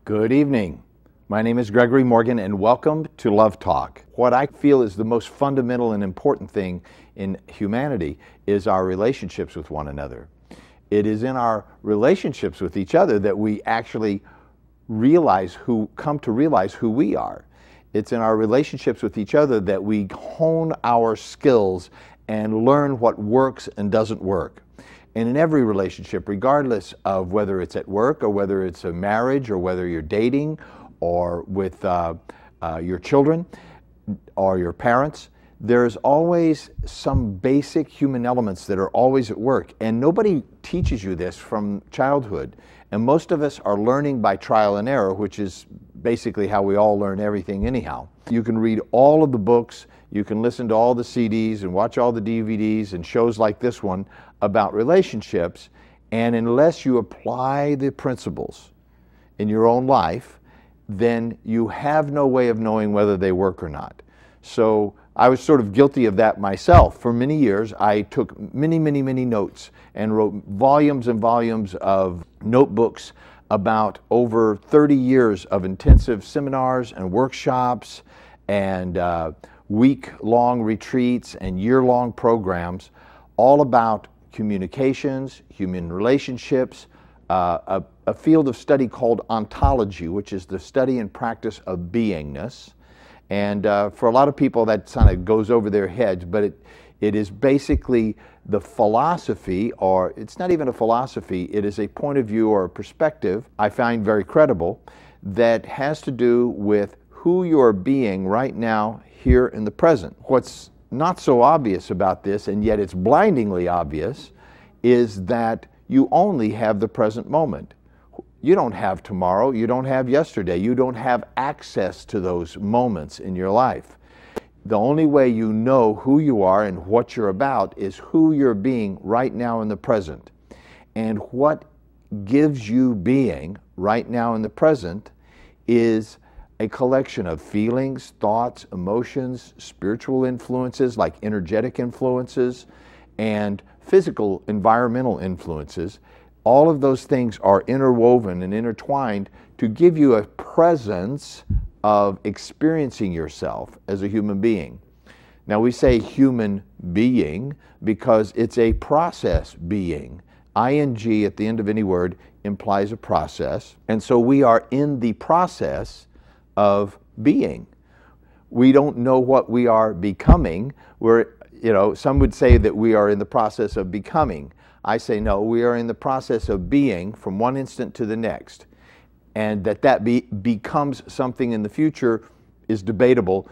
Good evening. My name is Gregory Morgan and welcome to Love Talk. What I feel is the most fundamental and important thing in humanity is our relationships with one another. It is in our relationships with each other that we actually come to realize who we are. It's in our relationships with each other that we hone our skills and learn what works and doesn't work. And in every relationship, regardless of whether it's at work or whether it's a marriage or whether you're dating or with your children or your parents, there's always some basic human elements that are always at work. And nobody teaches you this from childhood. And most of us are learning by trial and error, which is basically how we all learn everything anyhow. You can read all of the books, you can listen to all the CDs and watch all the DVDs and shows like this one about relationships, and unless you apply the principles in your own life, then you have no way of knowing whether they work or not. So I was sort of guilty of that myself. For many years, I took many notes and wrote volumes and volumes of notebooks about over 30 years of intensive seminars and workshops and week-long retreats and year-long programs, all about communications, human relationships, a field of study called ontology, which is the study and practice of beingness. And for a lot of people that kind of goes over their heads, but it is basically the philosophy, or it's not even a philosophy, it is a point of view or a perspective I find very credible that has to do with who you're being right now here in the present. What's not so obvious about this, and yet it's blindingly obvious, is that you only have the present moment. You don't have tomorrow, you don't have yesterday, you don't have access to those moments in your life. The only way you know who you are and what you're about is who you're being right now in the present. And what gives you being right now in the present is a collection of feelings, thoughts, emotions, spiritual influences like energetic influences, and physical environmental influences. All of those things are interwoven and intertwined to give you a presence of experiencing yourself as a human being. Now we say human being because it's a process being. ING at the end of any word implies a process, and so we are in the process of being. We don't know what we are becoming. Some would say that we are in the process of becoming. I say no, we are in the process of being from one instant to the next. And that becomes something in the future is debatable,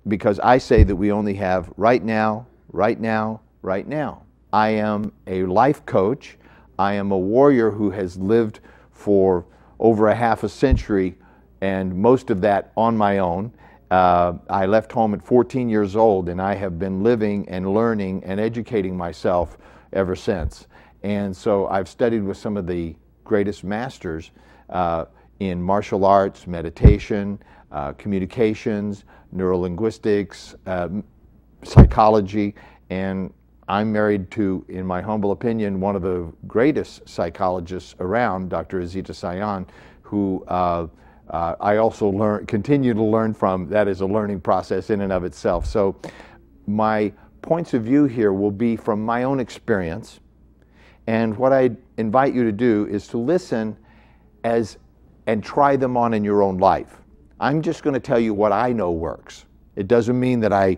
because I say that we only have right now, right now, right now. I am a life coach. I am a warrior who has lived for over a half a century, and most of that on my own. I left home at 14 years old, and I have been living and learning and educating myself ever since. And so I've studied with some of the greatest masters in martial arts, meditation, communications, neurolinguistics, psychology, and I'm married to, in my humble opinion, one of the greatest psychologists around, Dr. Azita Sayan, who I also continue to learn from. That is a learning process in and of itself. So my points of view here will be from my own experience, and what I invite you to do is to listen and try them on in your own life. I'm just going to tell you what I know works. It doesn't mean that I,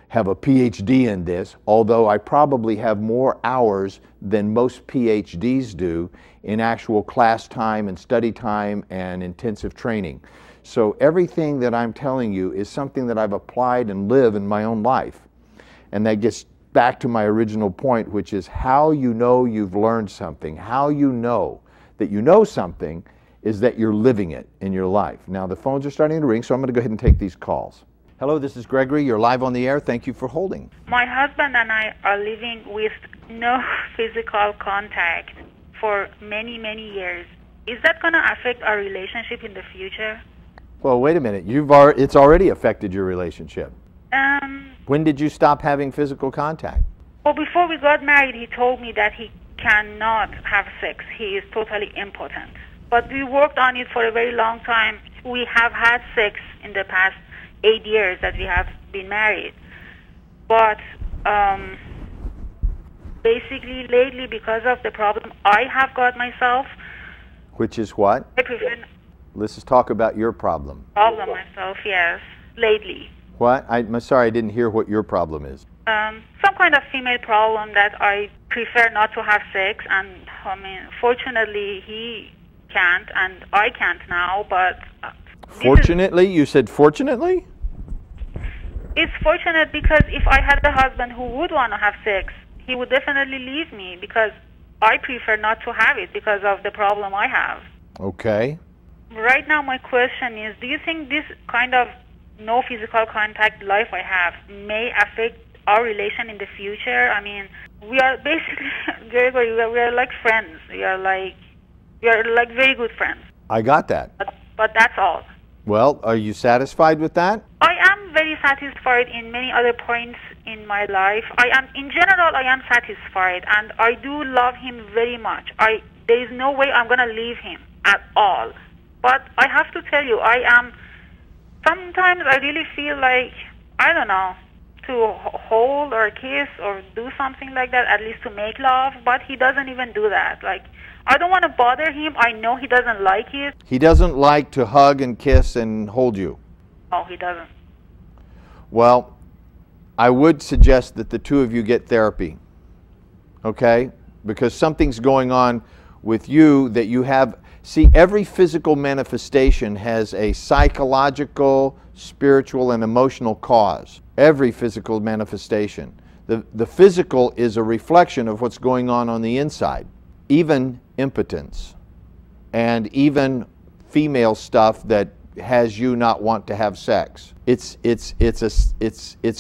have a PhD in this, although I probably have more hours than most PhDs do in actual class time and study time and intensive training. So everything that I'm telling you is something that I've applied and live in my own life. And that gets back to my original point, which is how you know you've learned something, how you know that you know something is that you're living it in your life. Now the phones are starting to ring, so I'm going to go ahead and take these calls. Hello, this is Gregory. You're live on the air. Thank you for holding. My husband and I are living with no physical contact for many years. Is that going to affect our relationship in the future? Well, wait a minute. It's already affected your relationship. When did you stop having physical contact? Well, before we got married, he told me that he cannot have sex. He is totally impotent. But we worked on it for a very long time. We have had sex in the past 8 years that we have been married. But basically lately, because of the problem I have got myself. Which is what? I prefer Let's just talk about your problem. problem myself, yes, lately. What? I'm sorry, I didn't hear what your problem is. Some kind of female problem that I prefer not to have sex, and I mean, fortunately he can't, and I can't now, but... Fortunately? You said fortunately? It's fortunate because if I had a husband who would want to have sex, he would definitely leave me because I prefer not to have it because of the problem I have. Okay. Right now my question is, do you think this kind of no physical contact life I have may affect our relation in the future? I mean, we are basically, Gregory, we are like friends. We are like very good friends. I got that. But that's all. Well, are you satisfied with that? I am very satisfied in many other points in my life. In general, I am satisfied, and I do love him very much. There is no way I'm going to leave him at all. But I have to tell you, sometimes I really feel like, I don't know, to hold or kiss or do something like that, at least to make love, but he doesn't even do that. Like, I don't want to bother him. I know he doesn't like it. He doesn't like to hug and kiss and hold you. No, he doesn't. Well, I would suggest that the two of you get therapy, okay? Because something's going on with you that you have. See, every physical manifestation has a psychological, spiritual, and emotional cause. Every physical manifestation. The physical is a reflection of what's going on the inside. Even impotence and even female stuff that has you not want to have sex. It's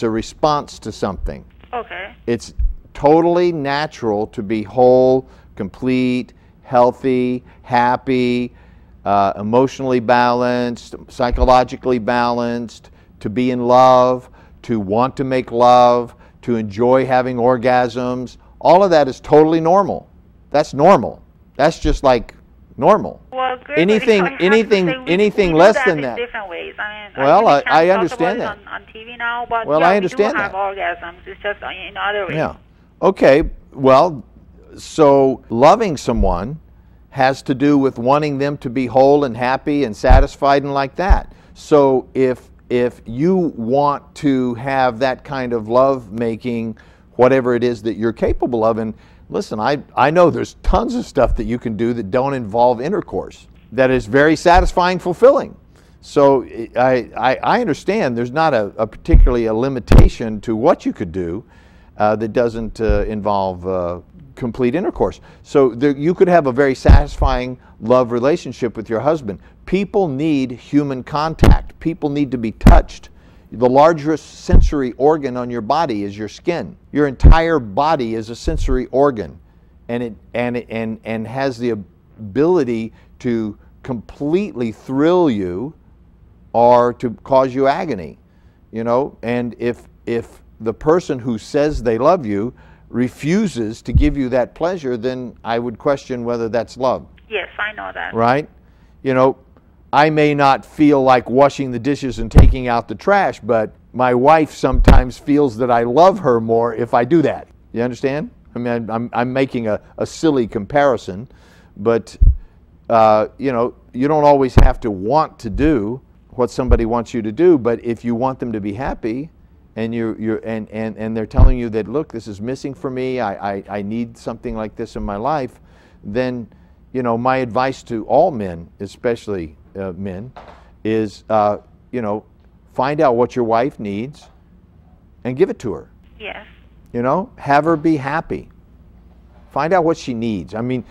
a response to something. Okay. It's totally natural to be whole, complete, healthy, happy, emotionally balanced, psychologically balanced, to be in love, to want to make love, to enjoy having orgasms. All of that is totally normal. That's normal. That's just like normal. Well, Gregory, anything less than that. In different ways. I mean, well, I understand that. On TV now, but well, yeah, I understand we do that. have orgasms. It's just in other ways. Yeah. Okay. Well, so loving someone has to do with wanting them to be whole and happy and satisfied and like that. So if you want to have that kind of love making, whatever it is that you're capable of, and listen, I know there's tons of stuff that you can do that don't involve intercourse that is very satisfying, fulfilling. So I understand there's not particularly a limitation to what you could do that doesn't involve complete intercourse. So you could have a very satisfying love relationship with your husband. People need human contact. People need to be touched. The largest sensory organ on your body is your skin. Your entire body is a sensory organ, and it has the ability to completely thrill you or to cause you agony, you know. And if the person who says they love you refuses to give you that pleasure, then I would question whether that's love. Yes, I know that. Right? You know, I may not feel like washing the dishes and taking out the trash, but my wife sometimes feels that I love her more if I do that. You understand? I mean, I'm making a silly comparison, but you know, you don't always have to want to do what somebody wants you to do, but if you want them to be happy, and and they're telling you that, look, this is missing for me, I need something like this in my life, then, you know, my advice to all men, especially men, is you know, find out what your wife needs and give it to her. Yes. You know, have her be happy. Find out what she needs. I mean,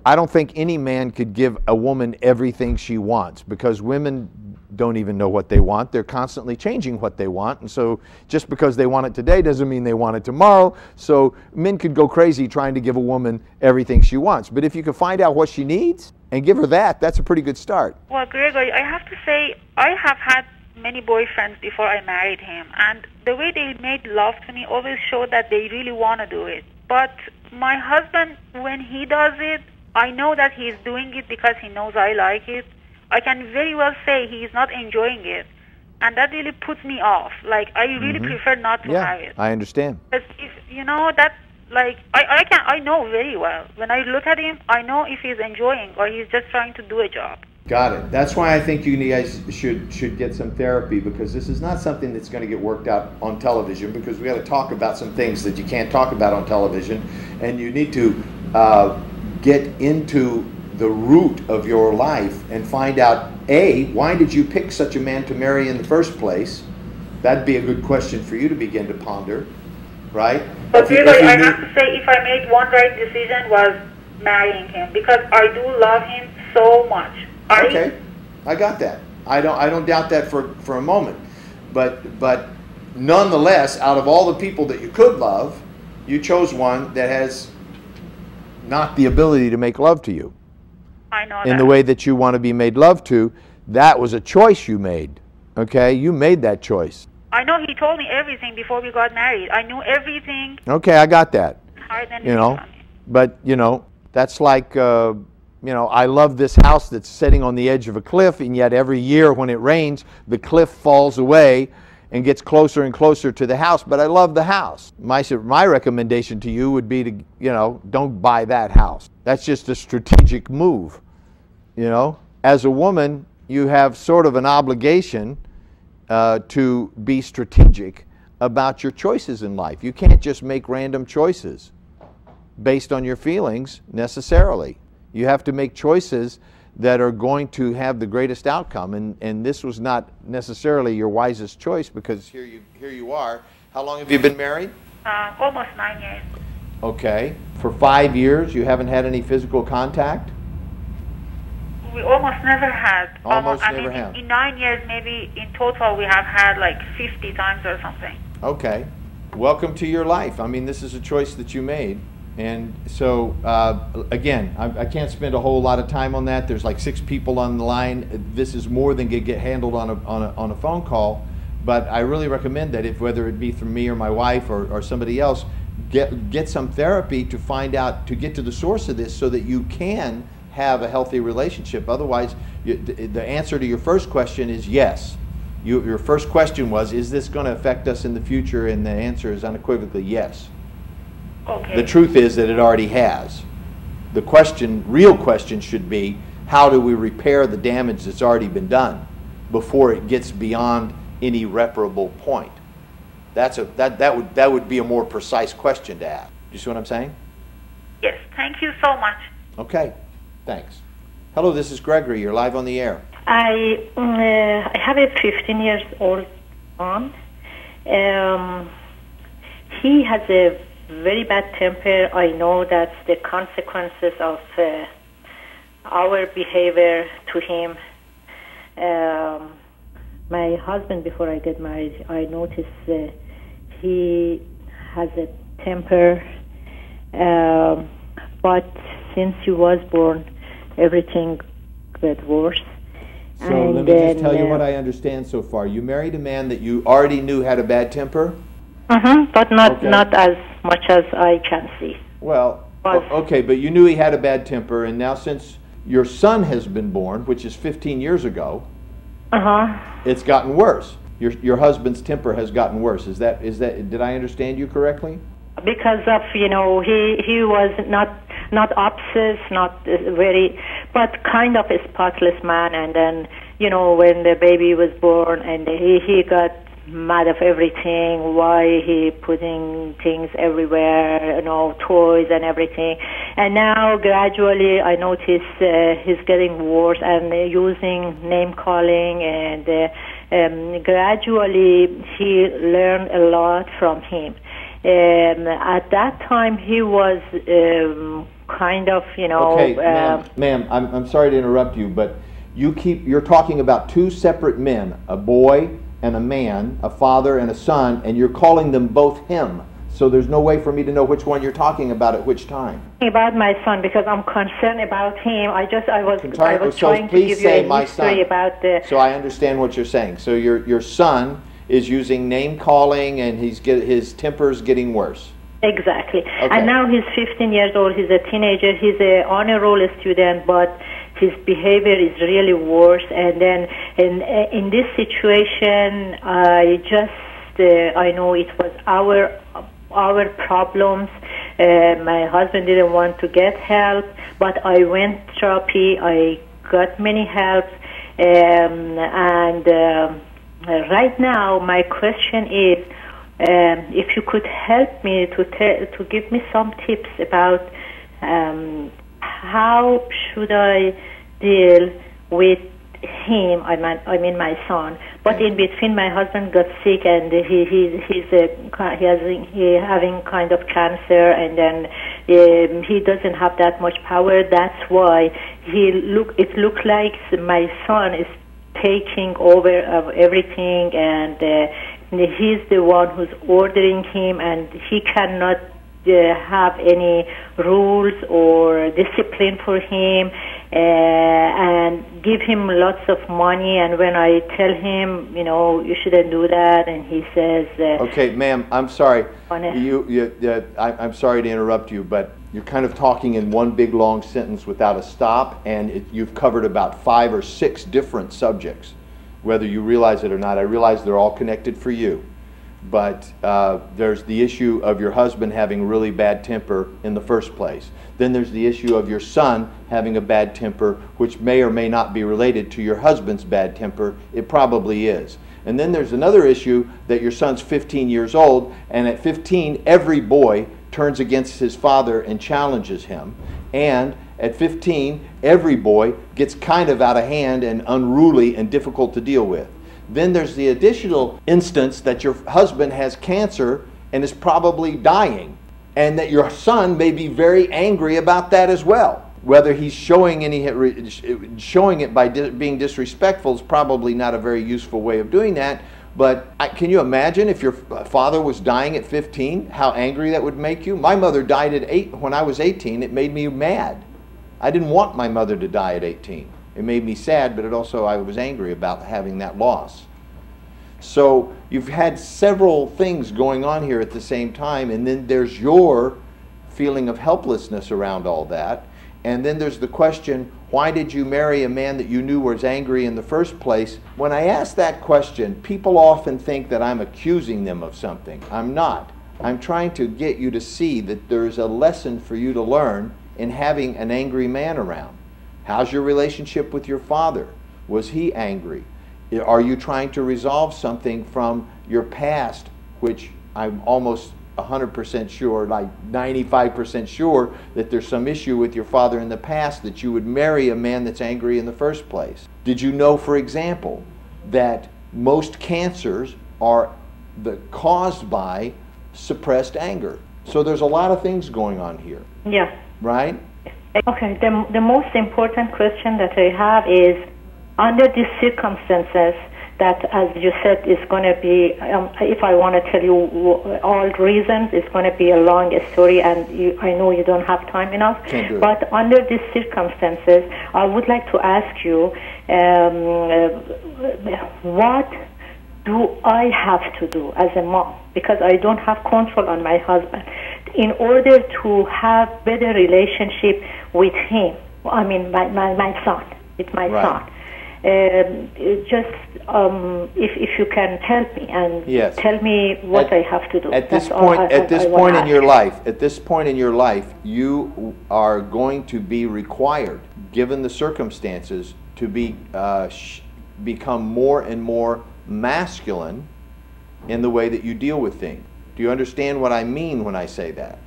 I don't think any man could give a woman everything she wants, because women don't even know what they want. They're constantly changing what they want, and so just because they want it today doesn't mean they want it tomorrow. So men could go crazy trying to give a woman everything she wants. But if you can find out what she needs and give her that, that's a pretty good start. Well, Gregory, I have to say, I have had many boyfriends before I married him, and the way they made love to me always showed that they really want to do it. But my husband, when he does it, I know that he's doing it because he knows I like it. I can very well say he's not enjoying it. And that really puts me off. Like, I really prefer not to have it. I understand. Because if, you know, that, like, I know very well. When I look at him, I know if he's enjoying or he's just trying to do a job. Got it. That's why I think you guys should get some therapy, because this is not something that's going to get worked out on television, because we got to talk about some things that you can't talk about on television, and you need to get into the root of your life and find out, A, why did you pick such a man to marry in the first place? That'd be a good question for you to begin to ponder, right? But really, I have to say, if I made one right decision, was marrying him, because I do love him so much. Okay, I got that. I don't doubt that for a moment, but nonetheless, out of all the people that you could love, you chose one that has not the ability to make love to you. I know in the way that you want to be made love to. That was a choice you made. Okay, you made that choice. I know he told me everything before we got married. I knew everything. Okay, I got that. You know, but you know, that's like. You know, I love this house that's sitting on the edge of a cliff, and yet every year when it rains, the cliff falls away and gets closer and closer to the house, but I love the house. My recommendation to you would be to, you know, don't buy that house. That's just a strategic move, you know. As a woman, you have sort of an obligation to be strategic about your choices in life. You can't just make random choices based on your feelings necessarily. You have to make choices that are going to have the greatest outcome, and this was not necessarily your wisest choice, because here you are. How long have you been married? Almost 9 years. Okay. For 5 years, you haven't had any physical contact? We almost never had. Almost I never mean, have. In 9 years, maybe in total, we have had like 50 times or something. Okay. Welcome to your life. I mean, this is a choice that you made. And so, again, I can't spend a whole lot of time on that. There's like 6 people on the line. This is more than can get handled on a phone call. But I really recommend that, if whether it be through me or my wife or somebody else, get some therapy to find out, to get to the source of this, so that you can have a healthy relationship. Otherwise, the answer to your first question is yes. Your first question was, is this going to affect us in the future? And the answer is unequivocally yes. Okay. The truth is that it already has. The question, real question, should be, how do we repair the damage that's already been done before it gets beyond any irreparable point? That would be a more precise question to ask. You see what I'm saying? Yes. Thank you so much. Okay. Thanks. Hello, this is Gregory. You're live on the air. I have a 15-year-old son. He has a very bad temper. I know that's the consequences of our behavior to him. My husband, before I get married, I noticed he has a temper, but since he was born, everything got worse. So let me just tell you what I understand so far. You married a man that you already knew had a bad temper? But not as much as I can see. Well, okay, but you knew he had a bad temper, and now since your son has been born, which is 15 years ago, it's gotten worse. Your husband's temper has gotten worse. Is that did I understand you correctly? Because of, you know, he was not obsessed, not very, but kind of a spotless man. And then, you know, when the baby was born, and he got mad of everything, why he putting things everywhere, you know, toys and everything. And now gradually I notice he's getting worse and using name calling, and gradually he learned a lot from him. At that time he was kind of, you know... Okay, ma'am, I'm sorry to interrupt you, but you're talking about 2 separate men, a boy and a man, a father and a son, and you're calling them both him. So there's no way for me to know which one you're talking about at which time. About my son, because I'm concerned about him. I was trying to give you a history about the... So I understand what you're saying. So your son is using name calling, and his temper's getting worse. Exactly. Okay. And now he's 15 years old. He's a teenager. He's a honor roll student, but his behavior is really worse. And then in this situation, I know it was our problems. My husband didn't want to get help, but I went therapy. I got many helps, right now my question is, if you could help me to give me some tips about how should I deal with him, I mean my son. But in between, my husband got sick, and he's having kind of cancer, and then he doesn't have that much power. That's why it looks like my son is taking over of everything, and he's the one who's ordering him, and he cannot have any rules or discipline for him, and give him lots of money. And when I tell him, you shouldn't do that, and he says, okay, ma'am, I'm sorry. I'm sorry to interrupt you, but you're kind of talking in one big long sentence without a stop, and you've covered about 5 or 6 different subjects, whether you realize it or not. I realize they're all connected for you. But there's the issue of your husband having really bad temper in the first place. Then there's the issue of your son having a bad temper, which may or may not be related to your husband's bad temper. It probably is. And then there's another issue that your son's 15 years old, and at 15, every boy turns against his father and challenges him. And at 15, every boy gets kind of out of hand and unruly and difficult to deal with. Then there's the additional instance that your husband has cancer and is probably dying, and that your son may be very angry about that as well. Whether he's showing it by being disrespectful is probably not a very useful way of doing that. But can you imagine if your father was dying at 15, how angry that would make you? My mother died at 8 when I was 18. It made me mad. I didn't want my mother to die at 18. It made me sad, but I was angry about having that loss. So you've had several things going on here at the same time, and then there's your feeling of helplessness around all that. And then there's the question, why did you marry a man that you knew was angry in the first place? When I ask that question, people often think that I'm accusing them of something. I'm not. I'm trying to get you to see that there's a lesson for you to learn in having an angry man around. How's your relationship with your father? Was he angry? Are you trying to resolve something from your past, which I'm almost 100% sure, like 95% sure, that there's some issue with your father in the past that you would marry a man that's angry in the first place? Did you know, for example, that most cancers are caused by suppressed anger? So there's a lot of things going on here. Yeah. Right? Okay, the most important question that I have is, under these circumstances, that, as you said, is going to be, if I want to tell you all reasons, it's going to be a long story, and I know you don't have time enough. Can't do it. But under these circumstances, I would like to ask you, what do I have to do as a mom? Because I don't have control on my husband. In order to have better relationship with him, I mean my son, it's my son. If you can help me and tell me what I have to do. At this point in your life, you are going to be required, given the circumstances, to become more and more masculine in the way that you deal with things. Do you understand what I mean when I say that?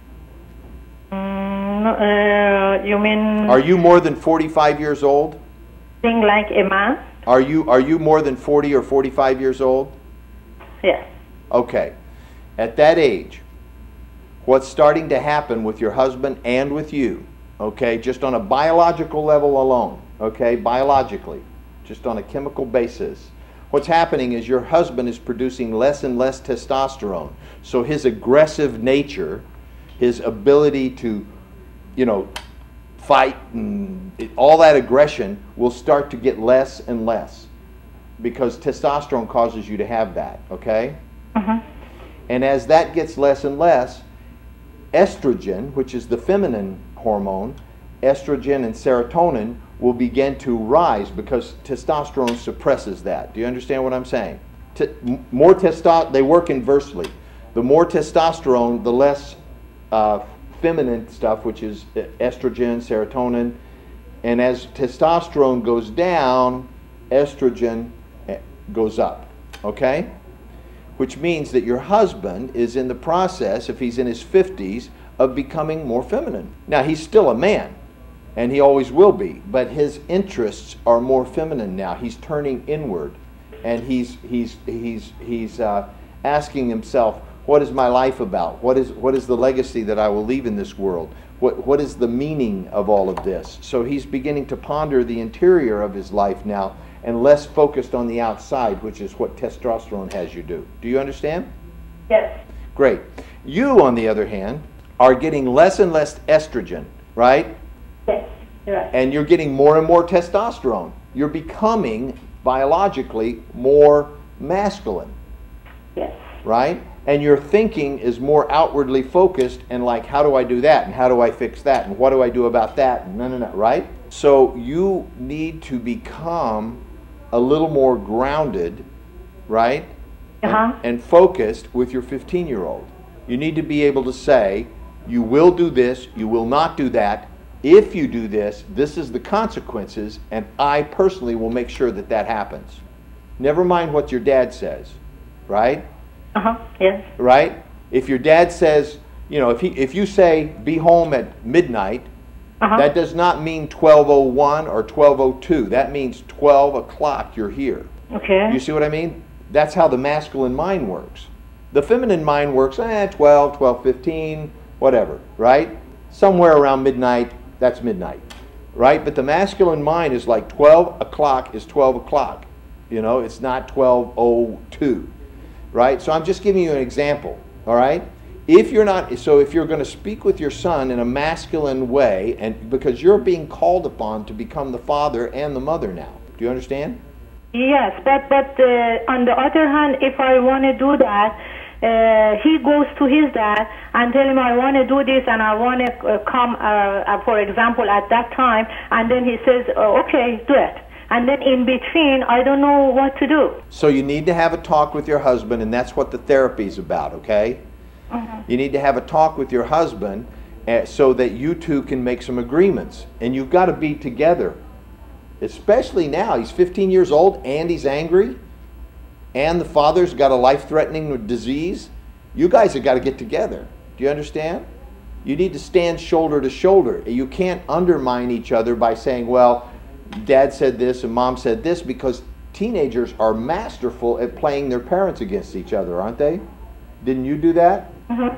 You mean... Are you more than 45 years old? Being like a man? Are you more than 40 or 45 years old? Yes. Okay. At that age, what's starting to happen with your husband and with you, okay, just on a biological level alone, okay, biologically, just on a chemical basis, what's happening is your husband is producing less and less testosterone. So his aggressive nature, his ability to, fight and all that aggression will start to get less and less, because testosterone causes you to have that, okay? And as that gets less and less, estrogen, which is the feminine hormone, estrogen and serotonin will begin to rise because testosterone suppresses that. Do you understand what I'm saying? More testosterone, they work inversely. The more testosterone, the less feminine stuff, which is estrogen, serotonin. And as testosterone goes down, estrogen goes up. Okay? Which means that your husband is in the process, if he's in his 50s, of becoming more feminine. Now, he's still a man, and he always will be, but his interests are more feminine now. He's turning inward, and he's asking himself, what is my life about? What is the legacy that I will leave in this world? What is the meaning of all of this? So he's beginning to ponder the interior of his life now, and less focused on the outside, which is what testosterone has you do. Do you understand? Yes. Great. You, on the other hand, are getting less and less estrogen, right? Yes, you're right. And you're getting more and more testosterone. You're becoming, biologically, more masculine. Yes. Right? And your thinking is more outwardly focused and like, how do I do that? And how do I fix that? And what do I do about that? And no, right? So you need to become a little more grounded, right? And focused with your 15-year-old. You need to be able to say, you will do this, you will not do that. If you do this, this is the consequences, and I personally will make sure that that happens. Never mind what your dad says, right? Yes. Right? If your dad says, you know, if you say be home at midnight, that does not mean 12:01 or 12:02. That means 12 o'clock you're here. Okay. You see what I mean? That's how the masculine mind works. The feminine mind works 12, 12:15, whatever, right? Somewhere around midnight, that's midnight, right? But the masculine mind is like 12 o'clock is 12 o'clock. You know, it's not 12:02. Right? So I'm just giving you an example, all right? If you're going to speak with your son in a masculine way, and because you're being called upon to become the father and the mother now. Do you understand? Yes, but on the other hand, if I want to do that, he goes to his dad and tell him I want to do this and I want to come, for example, at that time, and then he says, okay, do it. And then in between, I don't know what to do. So you need to have a talk with your husband, and that's what the therapy is about, okay? You need to have a talk with your husband so that you two can make some agreements. And you've got to be together. Especially now, he's 15 years old and he's angry. And the father's got a life-threatening disease. You guys have got to get together. Do you understand? You need to stand shoulder to shoulder. You can't undermine each other by saying, well, Dad said this and Mom said this, because teenagers are masterful at playing their parents against each other, aren't they? Didn't you do that?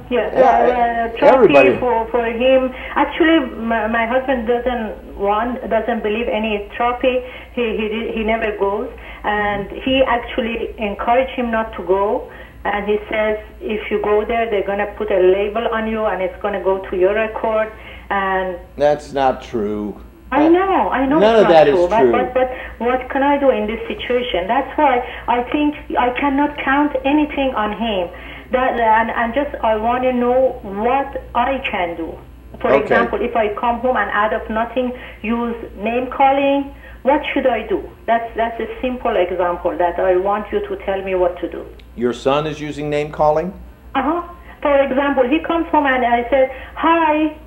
Yeah. Everybody. For him, actually, my husband doesn't believe any therapy. He never goes, and he actually encouraged him not to go. And he says, if you go there, they're going to put a label on you, and it's going to go to your record. And that's not true. I know. None of that is true. But what can I do in this situation? That's why I think I cannot count anything on him. I want to know what I can do. For example, if I come home and out of nothing use name calling, what should I do? That's a simple example that I want you to tell me what to do. Your son is using name calling? For example, he comes home and I said, hi,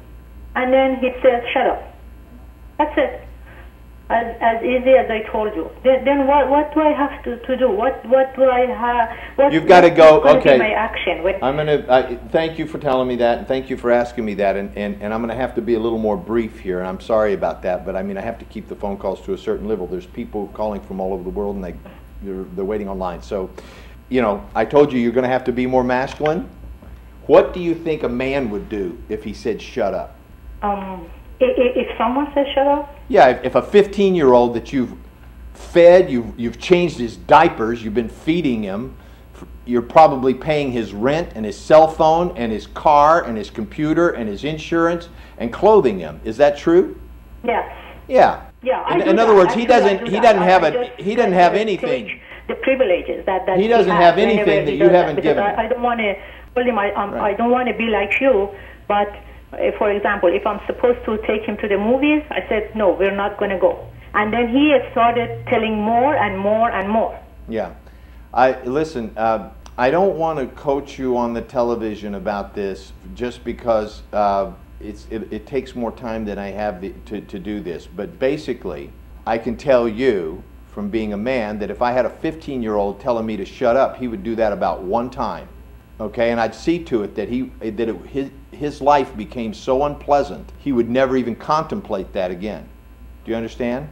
and then he says, shut up. That's it. As easy as I told you. Then what do I have to do? What do I have? You've got to go. Okay. My action. I'm gonna. Thank you for telling me that, and thank you for asking me that. And I'm gonna have to be a little more brief here, and I'm sorry about that. But I mean, I have to keep the phone calls to a certain level. There's people calling from all over the world, and they're waiting online. So, you know, I told you you're gonna have to be more masculine. What do you think a man would do if he said shut up? If someone says shut up? Yeah, if a 15-year-old that you've fed, you've changed his diapers, you've been feeding him, you're probably paying his rent and his cell phone and his car and his computer and his insurance and clothing him. Is that true? Yes. Yeah. Yeah. In other words, he doesn't have anything. The privileges that he doesn't have anything that you haven't given. I don't want to tell him I don't want to be like you. But for example, if I'm supposed to take him to the movies, I said, no, we're not going to go. And then he started telling more and more and more. Yeah. Listen, I don't want to coach you on the television about this just because it takes more time than I have to do this. But basically, I can tell you from being a man that if I had a 15-year-old telling me to shut up, he would do that about one time. Okay, and I'd see to it that his life became so unpleasant, he would never even contemplate that again. Do you understand?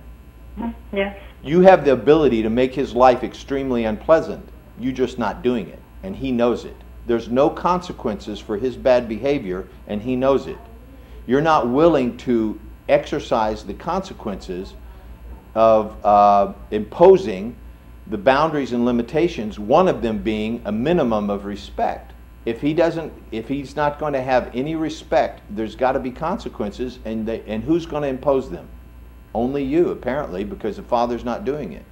Yes. You have the ability to make his life extremely unpleasant. You're just not doing it, and he knows it. There's no consequences for his bad behavior, and he knows it. You're not willing to exercise the consequences of imposing the boundaries and limitations, one of them being a minimum of respect. If he's not going to have any respect, there's got to be consequences, and who's going to impose them? Only you, apparently, because the father's not doing it.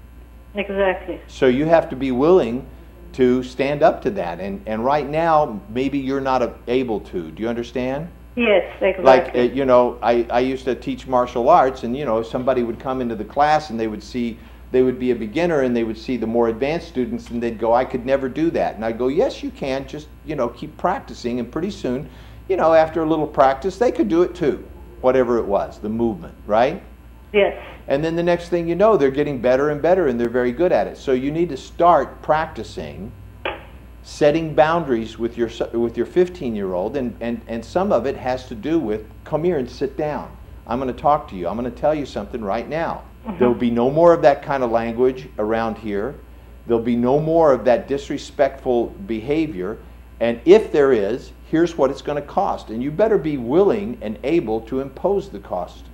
Exactly. So you have to be willing to stand up to that, and right now, maybe you're not able to. Do you understand? Yes, exactly. Like, you know, I used to teach martial arts, and, you know, somebody would come into the class and they would be a beginner, and they would see the more advanced students, and they'd go, I could never do that. And I'd go, yes, you can. Just, you know, keep practicing, and pretty soon, you know, after a little practice, they could do it too, whatever it was, the movement, right? Yes. And then the next thing you know, they're getting better and better, and they're very good at it. So you need to start practicing setting boundaries with your 15-year-old, and some of it has to do with, come here and sit down. I'm going to talk to you. I'm going to tell you something right now. There'll be no more of that kind of language around here. There'll be no more of that disrespectful behavior. And if there is, here's what it's going to cost. And you better be willing and able to impose the cost.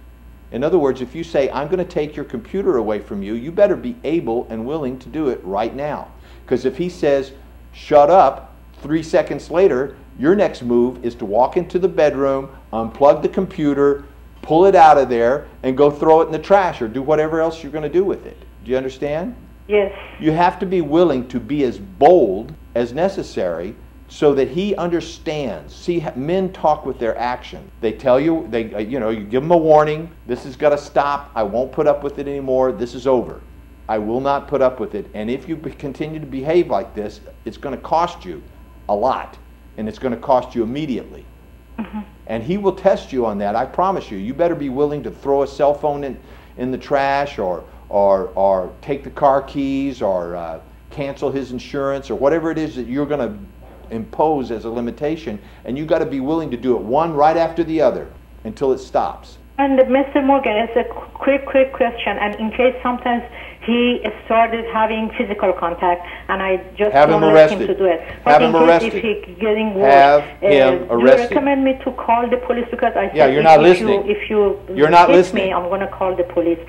In other words, if you say, I'm going to take your computer away from you, you better be able and willing to do it right now. Because if he says, shut up, 3 seconds later, your next move is to walk into the bedroom, unplug the computer, pull it out of there, and go throw it in the trash or do whatever else you're going to do with it. Do you understand? Yes. You have to be willing to be as bold as necessary so that he understands. See, men talk with their action. They tell you, you know, you give them a warning. This has got to stop. I won't put up with it anymore. This is over. I will not put up with it. And if you continue to behave like this, it's going to cost you a lot, and it's going to cost you immediately. And he will test you on that, I promise you. You better be willing to throw a cell phone in the trash, or take the car keys, or cancel his insurance, or whatever it is that you're going to impose as a limitation, and you've got to be willing to do it one right after the other until it stops. And Mr. Morgan, it's a quick question, and in case sometimes he started having physical contact, and I just don't let him to do it. Have him arrested. If he's getting worse, have him arrested. Do you recommend me to call the police? Because I said, you're not listening. If you you're not hit listening. me, I'm going to call the police.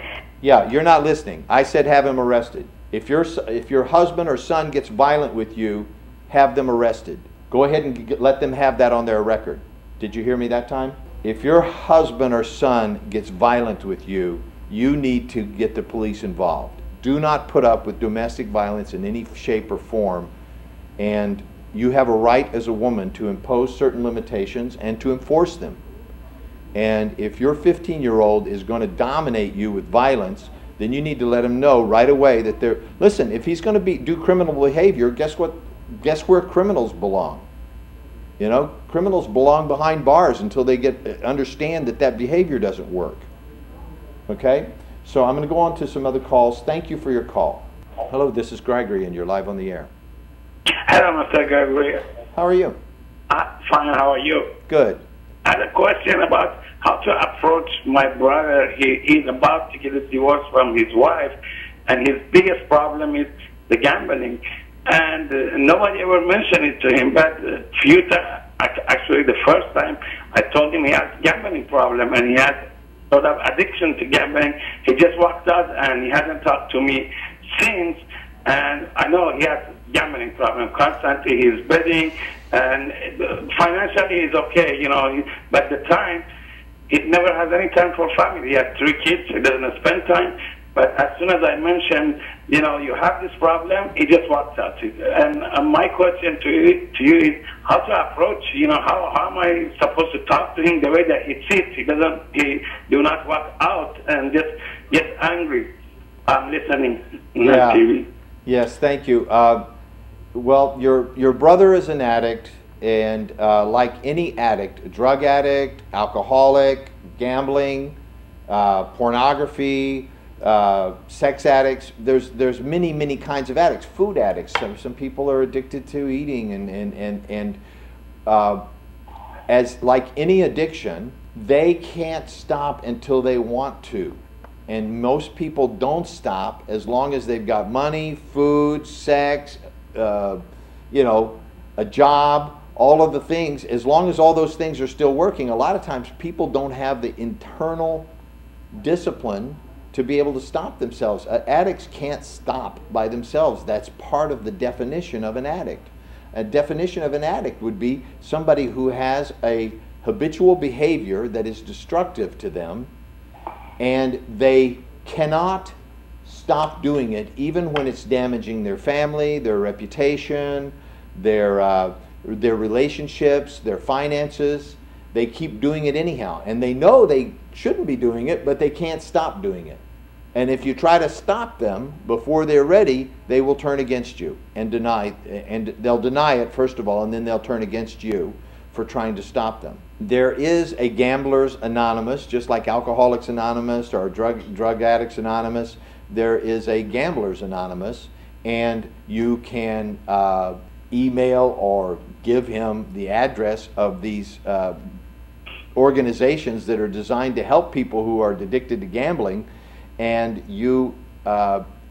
Yeah, you're not listening. I said have him arrested. If your husband or son gets violent with you, have them arrested. Go ahead and let them have that on their record. Did you hear me that time? If your husband or son gets violent with you, you need to get the police involved. Do not put up with domestic violence in any shape or form, and you have a right as a woman to impose certain limitations and to enforce them. And if your 15-year-old is going to dominate you with violence, then you need to let him know right away that they're, listen, if he's going to do criminal behavior, guess what? Guess where criminals belong? You know, criminals belong behind bars until they understand that behavior doesn't work. Okay? So I'm going to go on to some other calls. Thank you for your call. Hello, this is Gregory, and you're live on the air. Hello, Mr. Gregory. How are you? Fine, how are you? Good. I had a question about how to approach my brother. He's about to get a divorce from his wife, and his biggest problem is the gambling. And nobody ever mentioned it to him, but actually the first time I told him he has a gambling problem and he has sort of addiction to gambling. He just walked out and he hasn't talked to me since, and I know he has a gambling problem. Constantly he's betting, and financially he's okay, you know, but the time, he never has any time for family. He has 3 kids, he doesn't spend time. But as soon as I mention, you know, you have this problem, he just walks out. And my question to you is how to approach, you know, how am I supposed to talk to him the way that he sits? He do not walk out and just get angry. I'm listening on TV. Yes, thank you. Well, your brother is an addict, and like any addict, a drug addict, alcoholic, gambling, pornography, sex addicts, there's many kinds of addicts. Food addicts, some people are addicted to eating, and as like any addiction, they can't stop until they want to. And most people don't stop as long as they've got money, food, sex, you know, a job, all of the things. As long as all those things are still working, a lot of times people don't have the internal discipline to be able to stop themselves. Addicts can't stop by themselves. That's part of the definition of an addict. A definition of an addict would be somebody who has a habitual behavior that is destructive to them, and they cannot stop doing it even when it's damaging their family, their reputation, their relationships, their finances. They keep doing it anyhow, and they know they shouldn't be doing it, but they can't stop doing it. And if you try to stop them before they're ready, they will turn against you and deny, and they'll deny it first of all, and then they'll turn against you for trying to stop them. There is a Gamblers Anonymous, just like Alcoholics Anonymous or Drug Addicts Anonymous. There is a Gamblers Anonymous, and you can email or give him the address of these organizations that are designed to help people who are addicted to gambling, and you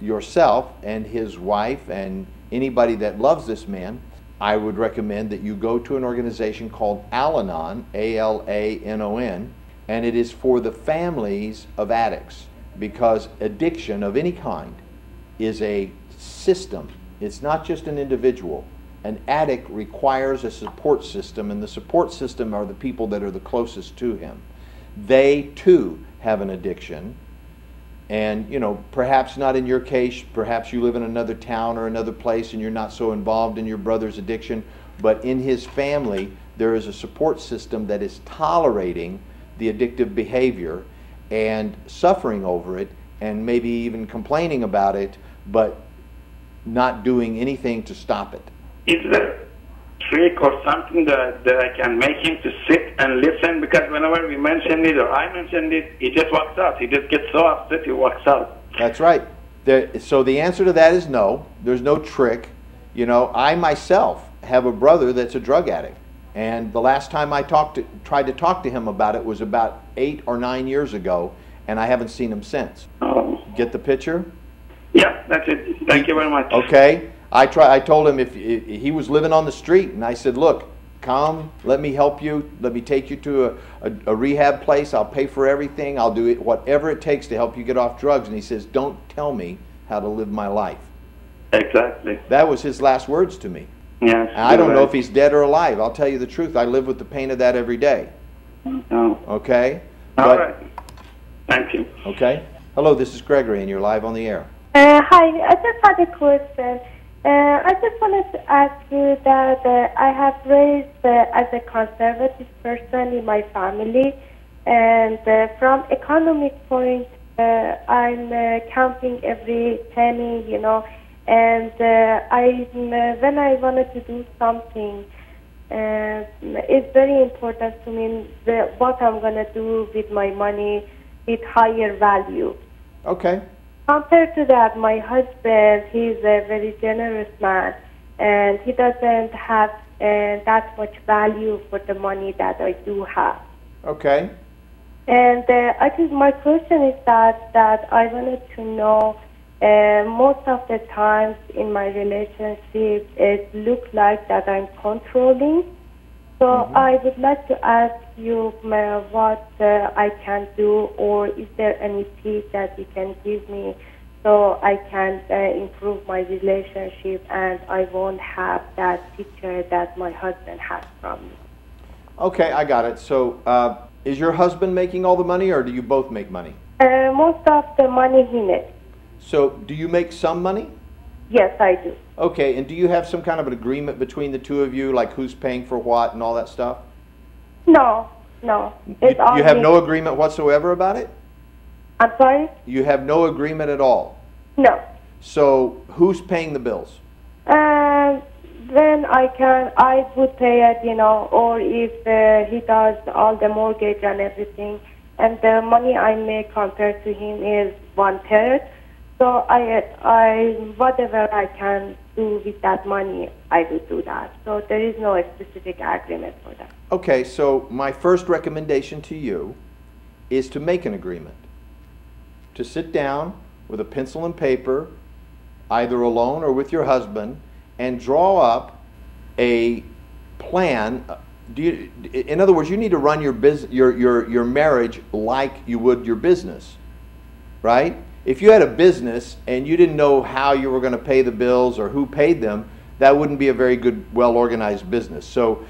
yourself and his wife and anybody that loves this man, I would recommend that you go to an organization called Al-Anon, A-L-A-N-O-N, and it is for the families of addicts, because addiction of any kind is a system. It's not just an individual. An addict requires a support system, and the support system are the people that are the closest to him. They too have an addiction. And, you know, perhaps not in your case, perhaps you live in another town or another place and you're not so involved in your brother's addiction, but in his family there is a support system that is tolerating the addictive behavior and suffering over it and maybe even complaining about it, but not doing anything to stop it. Is there a trick or something that I can make him to sit and listen? Because whenever we mention it or I mention it, he just walks out. He just gets so upset he walks out. That's right. So the answer to that is no. There's no trick. You know, I myself have a brother that's a drug addict. And the last time I tried to talk to him about it was about 8 or 9 years ago, and I haven't seen him since. Oh. Get the picture? Yeah, that's it. Thank you very much. Okay. I told him if he was living on the street, and I said, look, come, let me help you. Let me take you to a rehab place. I'll pay for everything. I'll do it, whatever it takes to help you get off drugs. And he says, don't tell me how to live my life. Exactly. That was his last words to me. Yes. And I don't know if he's dead or alive. I'll tell you the truth. I live with the pain of that every day. Oh. Okay? All right. Thank you. Okay. Hello, this is Gregory, and you're live on the air. Hi. I just had a question. I just wanted to ask you that I have raised as a conservative person in my family, and from economic point, I'm counting every penny, you know, and when I wanted to do something, it's very important to me what I'm going to do with my money with higher value. Okay. Compared to that, my husband, he's a very generous man, and he doesn't have that much value for the money that I do have. Okay. And I think my question is that I wanted to know, most of the times in my relationship, it looks like that I'm controlling. So I would like to ask you what I can do, or is there any tip that you can give me so I can improve my relationship and I won't have that picture that my husband has from me? Okay, I got it. So is your husband making all the money, or do you both make money? Most of the money he makes. So do you make some money? Yes, I do. Okay, and do you have some kind of an agreement between the two of you, like who's paying for what and all that stuff? No, no. It's You have no agreement whatsoever about it? I'm sorry? You have no agreement at all? No. So who's paying the bills? Then I would pay it, you know, or if he does all the mortgage and everything, and the money I make compared to him is 1/3. So whatever I can do with that money, I will do that. So there is no specific agreement for that. Okay, so my first recommendation to you is to make an agreement. To sit down with a pencil and paper, either alone or with your husband, and draw up a plan. In other words, you need to run your marriage like you would your business, right? If you had a business and you didn't know how you were going to pay the bills or who paid them, that wouldn't be a very good, well-organized business. So,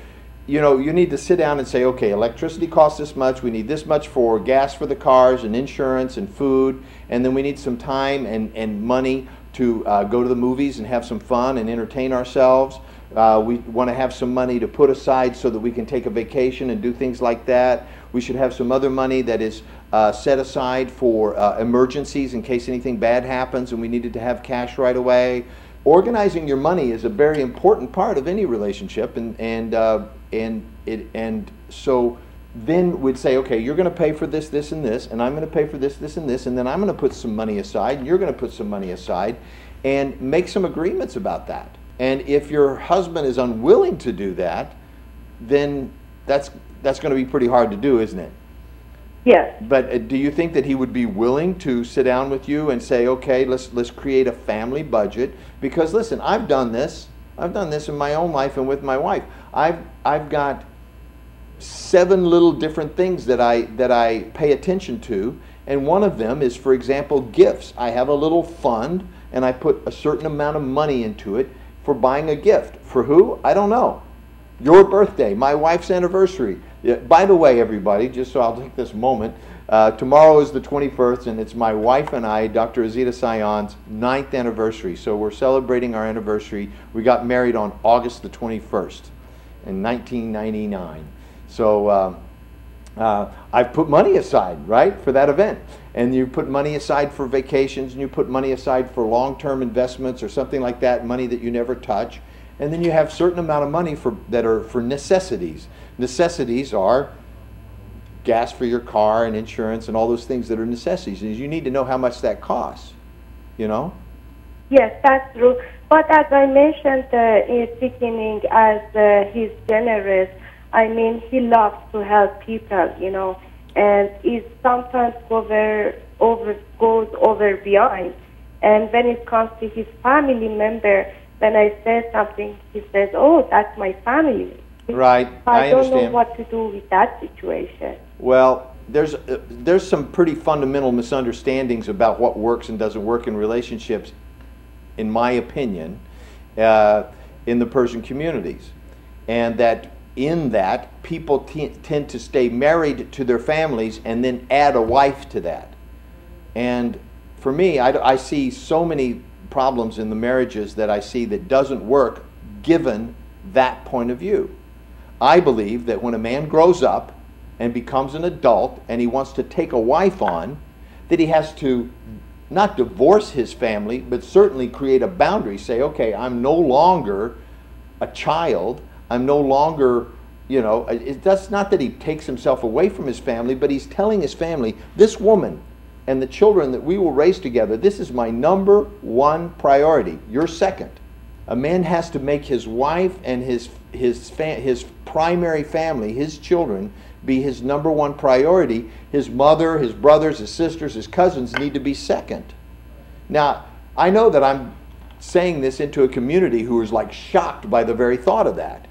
you know, you need to sit down and say, okay, electricity costs this much, we need this much for gas for the cars and insurance and food, and then we need some time and money to go to the movies and have some fun and entertain ourselves. We want to have some money to put aside so that we can take a vacation and do things like that. We should have some other money that is set aside for emergencies in case anything bad happens and we needed to have cash right away. Organizing your money is a very important part of any relationship, and so then we'd say, okay, you're going to pay for this, this, and this, and I'm going to pay for this, this, and this, and then I'm going to put some money aside, and you're going to put some money aside, and make some agreements about that. And if your husband is unwilling to do that, then that's going to be pretty hard to do, isn't it? Yes. But do you think that he would be willing to sit down with you and say, okay, let's create a family budget? Because listen, I've done this in my own life and with my wife. I've got 7 little different things that I pay attention to, and one of them is, for example, gifts. I have a little fund, and I put a certain amount of money into it for buying a gift. For who? I don't know. Your birthday, my wife's anniversary. By the way, everybody, just so I'll take this moment, tomorrow is the 21st, and it's my wife and I, Dr. Azita Sayon's 9th anniversary. So we're celebrating our anniversary. We got married on August the 21st in 1999. So I've put money aside, right, for that event. And you put money aside for vacations, and you put money aside for long-term investments or something like that, money that you never touch. And then you have a certain amount of money that are for necessities. Necessities are gas for your car and insurance and all those things that are necessities. And you need to know how much that costs, you know? Yes, that's true. But as I mentioned in the beginning, as he's generous, I mean, he loves to help people, you know, and he sometimes goes over beyond. And when it comes to his family member, when I say something, he says, oh, that's my family. Right, I don't understand. know what to do with that situation. Well, there's some pretty fundamental misunderstandings about what works and doesn't work in relationships, in my opinion, in the Persian communities. And that in that, people tend to stay married to their families and then add a wife to that. And for me, I see so many problems in the marriages that I see that doesn't work given that point of view. I believe that when a man grows up and becomes an adult and he wants to take a wife on, that he has to not divorce his family, but certainly create a boundary. Say, okay, I'm no longer a child. I'm no longer, you know, that's not that he takes himself away from his family, but he's telling his family, this woman and the children that we will raise together, this is my number one priority. You're second. A man has to make his wife and his primary family, his children, be his number one priority. His mother, his brothers, his sisters, his cousins need to be second. Now, I know that I'm saying this into a community who is like shocked by the very thought of that.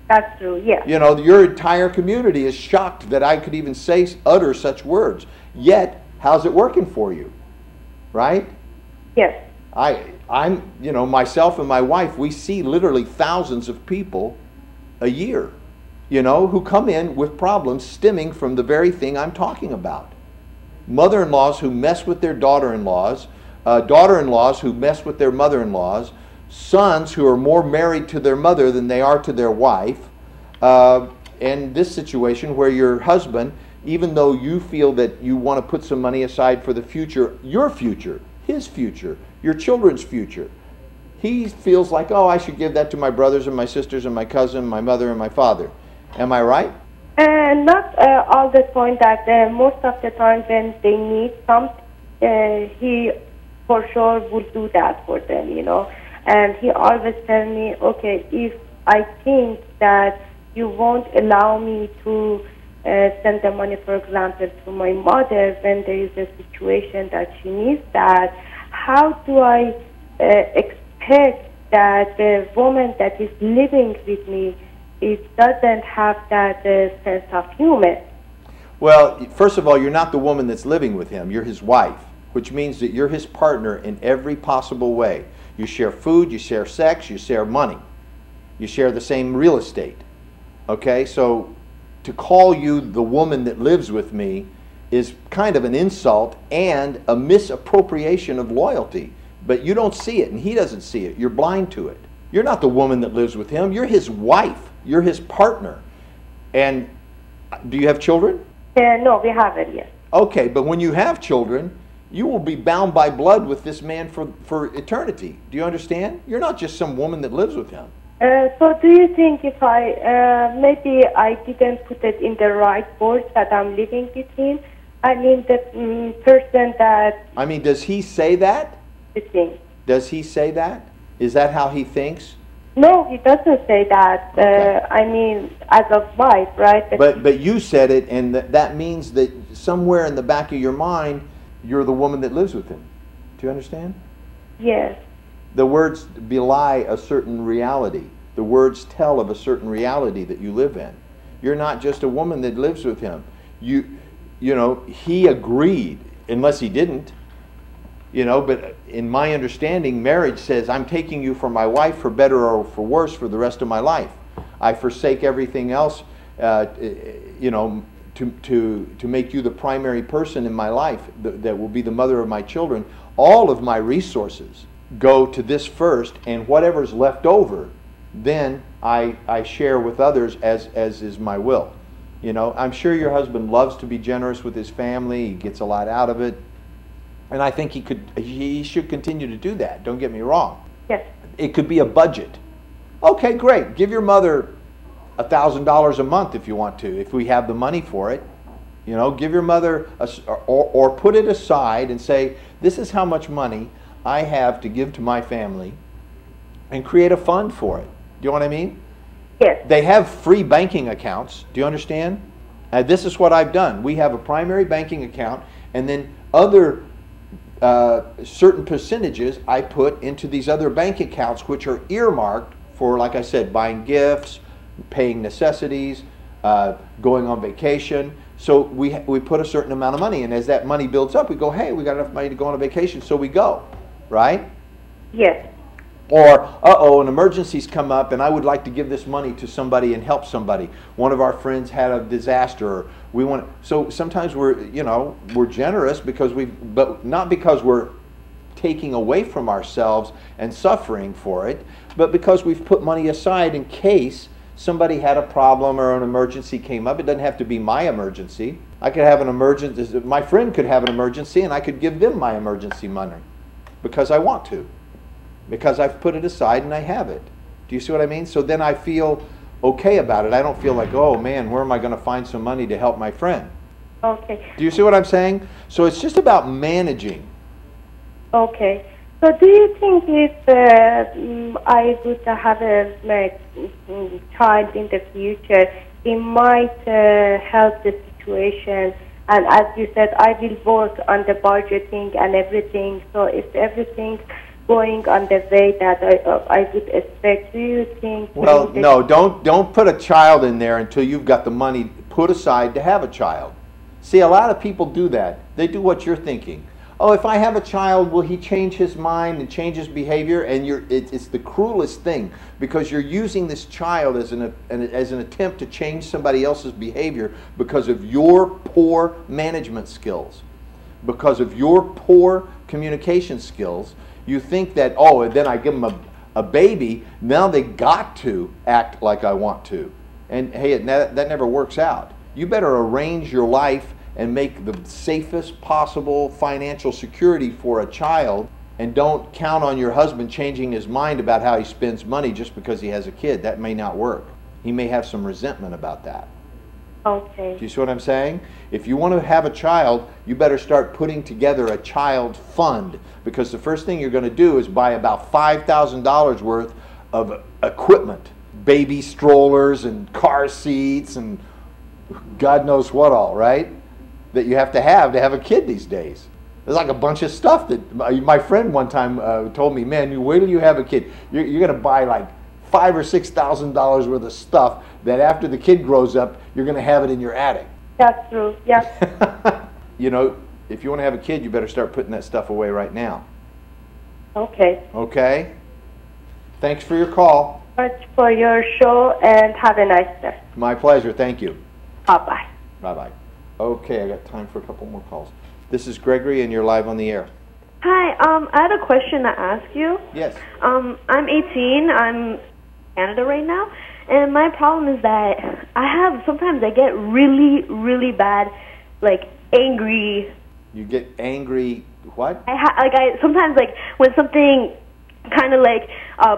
That's true, yes. You know, your entire community is shocked that I could even utter such words. Yet, how's it working for you? Right? Yes. I'm, you know, myself and my wife, we see literally thousands of people a year, you know, who come in with problems stemming from the very thing I'm talking about. Mother-in-laws who mess with their daughter-in-laws, daughter-in-laws who mess with their mother-in-laws, sons who are more married to their mother than they are to their wife, and this situation where your husband, even though you feel that you want to put some money aside for the future, your future, his future, your children's future, he feels like, oh, I should give that to my brothers and my sisters and my cousin, my mother and my father. Am I right? Not all the time. That most of the time when they need something, he for sure would do that for them, you know. And he always tell me, okay, if I think that you won't allow me to send the money, for example, to my mother when there is a situation that she needs that, how do I expect that the woman that is living with me, it doesn't have that sense of humor? Well, first of all, you're not the woman that's living with him. You're his wife, which means that you're his partner in every possible way. You share food, you share sex, you share money. You share the same real estate. Okay, so to call you the woman that lives with me is kind of an insult and a misappropriation of loyalty. But you don't see it, and he doesn't see it. You're blind to it. You're not the woman that lives with him. You're his wife. You're his partner. And do you have children? No, we haven't yet. Okay, but when you have children, you will be bound by blood with this man for eternity. Do you understand? You're not just some woman that lives with him. So do you think if maybe I didn't put it in the right words that I'm living with him? I mean, the person that... I mean, does he say that? The thing. Does he say that? Is that how he thinks? No, he doesn't say that. Okay. I mean, as a wife, right? But you said it, and that means that somewhere in the back of your mind, you're the woman that lives with him. Do you understand? Yes. The words belie a certain reality. The words tell of a certain reality that you live in. You're not just a woman that lives with him. You know, he agreed, unless he didn't. You know, but in my understanding, marriage says, I'm taking you for my wife for better or for worse for the rest of my life. I forsake everything else, you know, to make you the primary person in my life that will be the mother of my children. All of my resources go to this first, and whatever's left over, then I share with others as is my will. You know, I'm sure your husband loves to be generous with his family. He gets a lot out of it. And I think he should continue to do that. Don't get me wrong. Yes. It could be a budget. Okay, great. Give your mother $1,000 a month if you want to, if we have the money for it. You know, give your mother, or put it aside and say, this is how much money I have to give to my family, and create a fund for it. Do you know what I mean? Yes. They have free banking accounts. Do you understand? This is what I've done. We have a primary banking account, and then other certain percentages I put into these other bank accounts, which are earmarked for, like I said, buying gifts, paying necessities, going on vacation. So we put a certain amount of money, and as that money builds up, we go, hey, we got enough money to go on a vacation, so we go, right? Yes. Or, uh-oh, an emergency's come up, and I would like to give this money to somebody and help somebody. One of our friends had a disaster, or we want. So sometimes we're generous because but not because we're taking away from ourselves and suffering for it, but because we've put money aside in case somebody had a problem or an emergency came up. It doesn't have to be my emergency. I could have an emergency. My friend could have an emergency, and I could give them my emergency money because I want to. Because I've put it aside and I have it. Do you see what I mean? So then I feel okay about it. I don't feel like, oh man, where am I going to find some money to help my friend? Okay. Do you see what I'm saying? So it's just about managing. Okay. So do you think if I would have a child in the future, it might help the situation? And as you said, I will work on the budgeting and everything. So if everything going on the way that I would expect, do you think? Well, no, don't put a child in there until you've got the money put aside to have a child. See, a lot of people do that. They do what you're thinking. Oh, if I have a child, will he change his mind and change his behavior? And it's the cruelest thing, because you're using this child as an attempt to change somebody else's behavior because of your poor management skills, because of your poor communication skills. You think that, oh, and then I give them a baby, now they got to act like I want to. And hey, that never works out. You better arrange your life and make the safest possible financial security for a child, and don't count on your husband changing his mind about how he spends money just because he has a kid. That may not work. He may have some resentment about that. Okay. Do you see what I'm saying? If you want to have a child, you better start putting together a child fund, because the first thing you're going to do is buy about $5,000 worth of equipment, baby strollers and car seats and God knows what all, right? That you have to have a kid these days. There's like a bunch of stuff that my friend one time told me, man, you wait till you have a kid, you're going to buy like $5,000 or $6,000 worth of stuff that after the kid grows up, you're going to have it in your attic. That's true. Yeah. You know, if you want to have a kid, you better start putting that stuff away right now. Okay. Okay? Thanks for your call. Much for your show, and have a nice day. My pleasure. Thank you. Bye-bye. Bye-bye. Okay, I got time for a couple more calls. This is Gregory, and you're live on the air. Hi, I had a question to ask you. Yes. I'm 18. I'm in Canada right now, and my problem is that sometimes I get really, really bad, like angry. You get angry, what? Sometimes when something kind of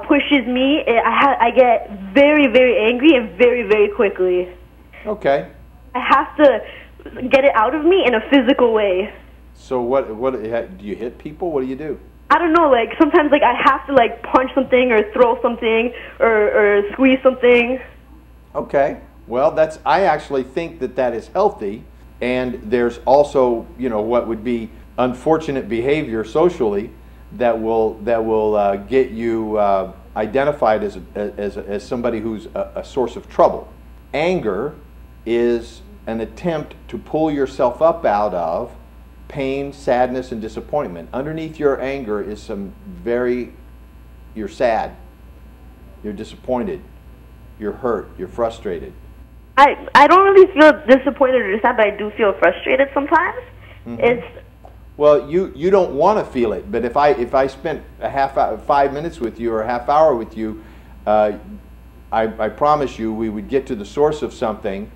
pushes me, I get very, very angry and very, very quickly. Okay. I have to get it out of me in a physical way. So what do you hit people? What do you do? I don't know, sometimes I have to punch something or throw something or squeeze something. Okay. Well, I actually think that is healthy, and there's also, what would be unfortunate behavior socially that will get you identified as somebody who's a source of trouble. Anger is an attempt to pull yourself up out of pain, sadness, and disappointment. Underneath your anger is you're sad, you're disappointed, you're hurt, you're frustrated. I don't really feel disappointed or sad, but I do feel frustrated sometimes. Mm-hmm. Well, you don't want to feel it, but if I spent 5 minutes with you or a half hour with you, I promise you we would get to the source of something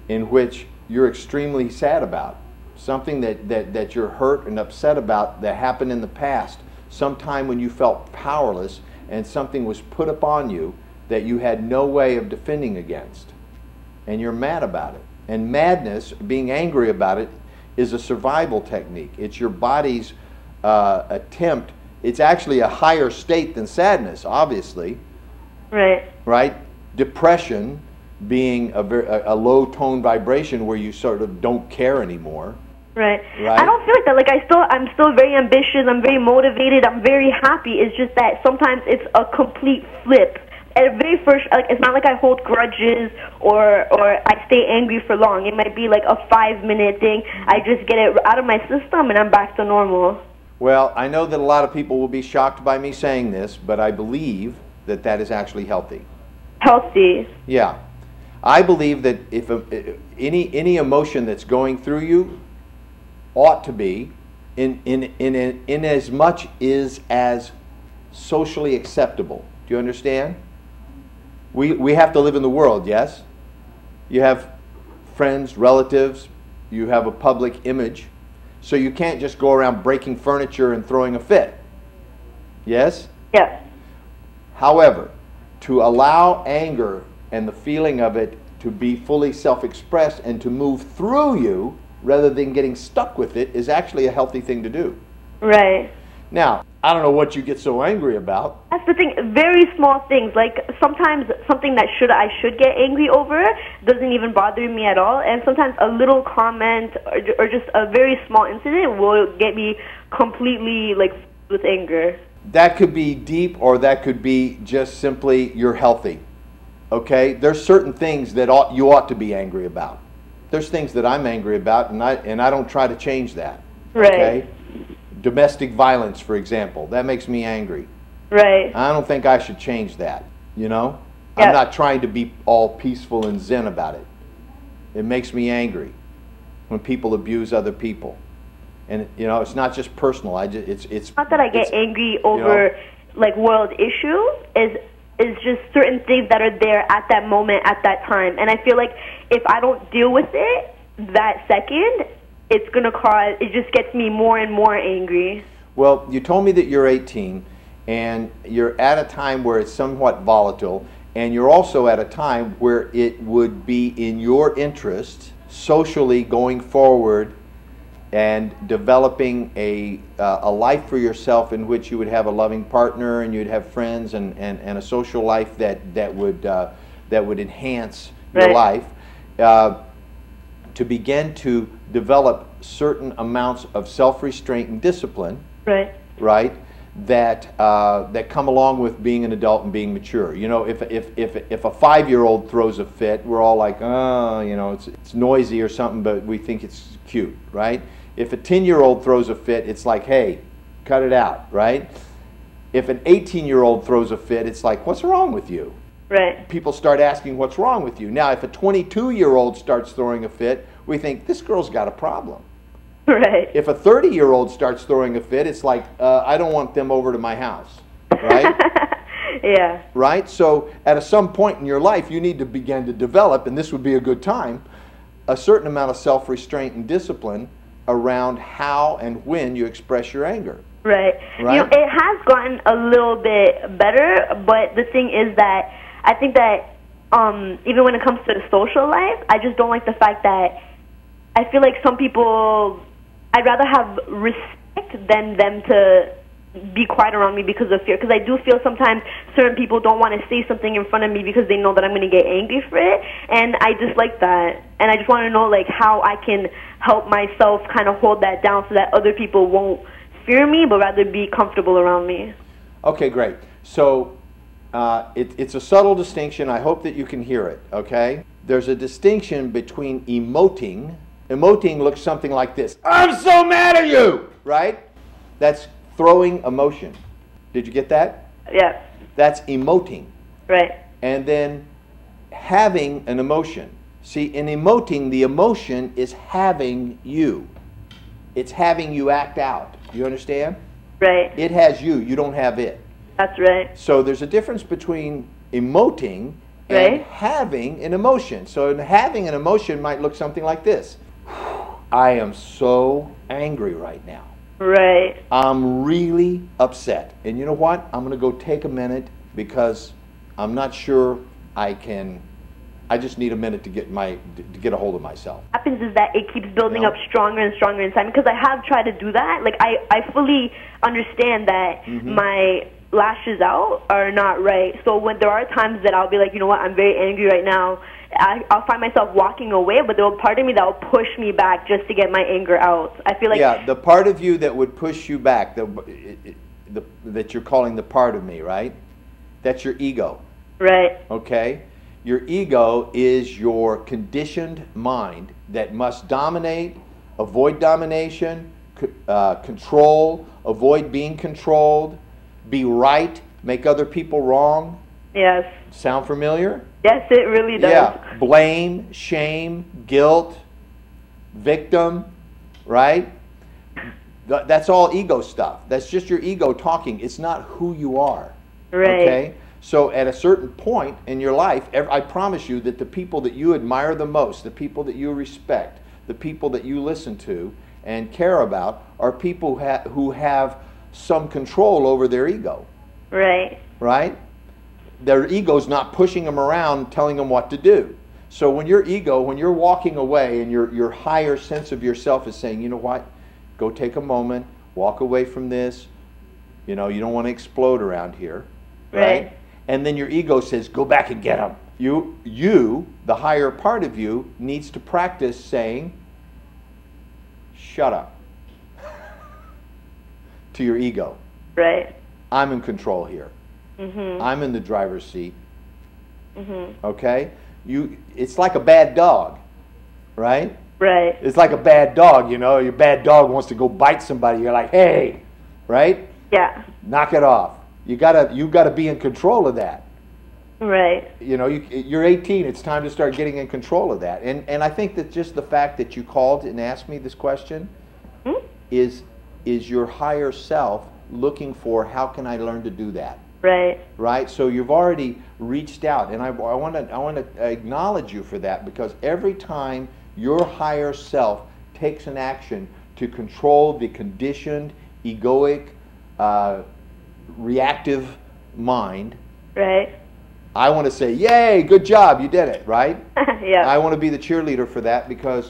in which you're extremely sad about. Something that you're hurt and upset about that happened in the past. Sometime when you felt powerless and something was put upon you that you had no way of defending against. And you're mad about it. And madness, being angry about it, is a survival technique. It's your body's attempt. It's actually a higher state than sadness, obviously. Right. Right? Depression being a low tone vibration where you sort of don't care anymore. Right. I don't feel like that. I'm still very ambitious. I'm very motivated. I'm very happy. It's just that sometimes it's a complete flip. At very first, it's not like I hold grudges or I stay angry for long. It might be like a 5-minute thing. I just get it out of my system and I'm back to normal. Well, I know that a lot of people will be shocked by me saying this, but I believe that is actually healthy. Healthy. Yeah. I believe that if any emotion that's going through you ought to be in as much is as socially acceptable. Do you understand? We have to live in the world, yes? You have friends, relatives, you have a public image, so you can't just go around breaking furniture and throwing a fit. Yes? Yes. However, to allow anger and the feeling of it to be fully self-expressed and to move through you rather than getting stuck with it is actually a healthy thing to do. Right. Now, I don't know what you get so angry about. That's the thing. Very small things. Sometimes something that I should get angry over doesn't even bother me at all. And sometimes a little comment or just a very small incident will get me completely with anger. That could be deep, or that could be just simply you're healthy. Okay? There's certain things that you ought to be angry about. There's things that I'm angry about, and I don't try to change that. Right. Okay? Domestic violence, for example, that makes me angry. Right. I don't think I should change that, Yeah. I'm not trying to be all peaceful and zen about it. It makes me angry when people abuse other people. And you know, it's not just personal. It's not that I get angry over like world issues. Is just certain things that are there at that moment, at that time. And I feel like if I don't deal with it that second, it's going to cause, it just gets me more and more angry. Well, you told me that you're 18, and you're at a time where it's somewhat volatile, and you're also at a time where it would be in your interest, socially going forward, and developing a life for yourself in which you would have a loving partner and you'd have friends and a social life that would enhance your life, to begin to develop certain amounts of self-restraint and discipline, right, that come along with being an adult and being mature. You know, if a 5-year-old throws a fit, we're all like, oh, you know, it's noisy or something, but we think it's cute, right? If a 10-year-old throws a fit, it's like, hey, cut it out, right? If an 18-year-old throws a fit, it's like, what's wrong with you? Right. People start asking, what's wrong with you? Now, if a 22-year-old starts throwing a fit, we think, this girl's got a problem. Right. If a 30-year-old starts throwing a fit, it's like, I don't want them over to my house, right? Yeah. Right? So at some point in your life, you need to begin to develop, and this would be a good time, a certain amount of self-restraint and discipline around how and when you express your anger. Right. You know, it has gotten a little bit better, but the thing is that I think that even when it comes to the social life, I just don't like the fact that I feel like some people, I'd rather have respect than them to be quiet around me because of fear. Because I do feel sometimes certain people don't want to say something in front of me because they know that I'm going to get angry for it, and I dislike that. And I just want to know like how I can help myself kind of hold that down so that other people won't fear me, but rather be comfortable around me. Okay, great. So it's a subtle distinction. I hope that you can hear it, okay? There's a distinction between emoting. Emoting looks something like this. I'm so mad at you, right? That's throwing emotion. Did you get that? Yeah. That's emoting. Right. And then having an emotion. See, in emoting, the emotion is having you. It's having you act out. You understand? Right. It has you. You don't have it. That's right. So there's a difference between emoting and having an emotion. So having an emotion might look something like this. I am so angry right now. Right. I'm really upset. And you know what? I'm going to go take a minute because I'm not sure I can. I just need a minute to get a hold of myself. What happens is that it keeps building up stronger and stronger inside me because I have tried to do that. Like I fully understand that my lashes out are not right. So when there are times that I'll be like, you know what, I'm very angry right now, I'll find myself walking away, but there'll be part of me that will push me back just to get my anger out. I feel like the part of you that would push you back, that you're calling the part of me, right? That's your ego. Right. Okay? Your ego is your conditioned mind that must dominate, avoid domination, control, avoid being controlled, be right, make other people wrong. Yes. Sound familiar? Yes, it really does. Yeah. Blame, shame, guilt, victim, right? That's all ego stuff. That's just your ego talking. It's not who you are. Right. Okay? So at a certain point in your life, I promise you that the people that you admire the most, the people that you respect, the people that you listen to and care about are people who have some control over their ego. Right. Right? Their ego's not pushing them around telling them what to do. So when your ego, when you're walking away and your higher sense of yourself is saying, you know what, go take a moment, walk away from this, you know, you don't want to explode around here, right? And then your ego says, go back and get them. You, the higher part of you, needs to practice saying, shut up, to your ego. Right. I'm in control here. I'm in the driver's seat. Okay? It's like a bad dog, right? Right. It's like a bad dog, you know. Your bad dog wants to go bite somebody. You're like, hey, right? Yeah. Knock it off. You gotta be in control of that. Right. You know, you're 18. It's time to start getting in control of that. And I think that just the fact that you called and asked me this question is your higher self looking for, how can I learn to do that? Right. Right? So you've already reached out, and I want to acknowledge you for that, because every time your higher self takes an action to control the conditioned, egoic, reactive mind, right, I want to say, yay, good job, you did it, right? Yeah. I want to be the cheerleader for that, because